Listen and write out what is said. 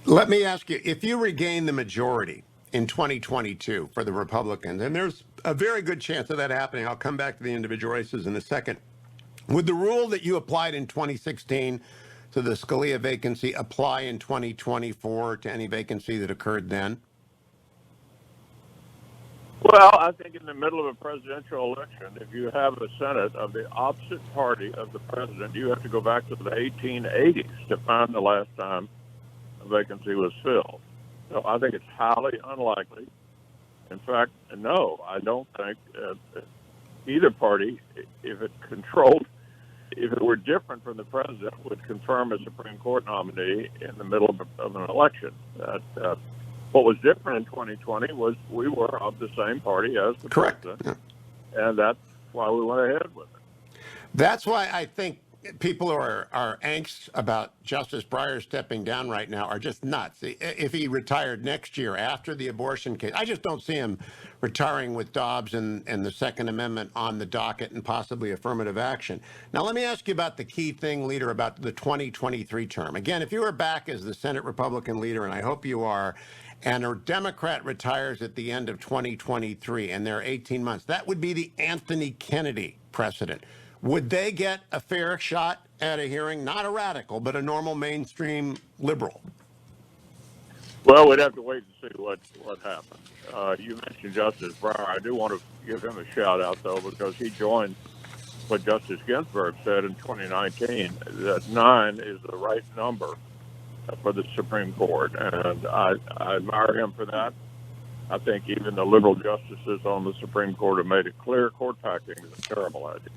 Let me ask you, if you regain the majority in 2022 for the Republicans, and there's a very good chance of that happening, I'll come back to the individual races in a second. Would the rule that you applied in 2016 to the Scalia vacancy apply in 2024 to any vacancy that occurred then? Well, I think in the middle of a presidential election, if you have a Senate of the opposite party of the president, you have to go back to the 1880s to find the last time a vacancy was filled. So I think it's highly unlikely. In fact, no, I don't think either party, if it were different from the president, would confirm a Supreme Court nominee in the middle of an election. What was different in 2020 was we were of the same party as the president, and that's why we went ahead with it. That's why I think people who are anxious about Justice Breyer stepping down right now are just nuts. If he retired next year after the abortion case, I just don't see him retiring with Dobbs and the Second Amendment on the docket and possibly affirmative action. Now, let me ask you about the key thing, leader, about the 2023 term. Again, if you were back as the Senate Republican leader, and I hope you are, and a Democrat retires at the end of 2023, and there are 18 months, that would be the Anthony Kennedy precedent. Would they get a fair shot at a hearing? Not a radical, but a normal mainstream liberal? Well, we'd have to wait to see what happened. You mentioned Justice Breyer. I do want to give him a shout out, though, because he joined what Justice Ginsburg said in 2019, that 9 is the right number for the Supreme Court. And I admire him for that. I think even the liberal justices on the Supreme Court have made it clear court packing is a terrible idea.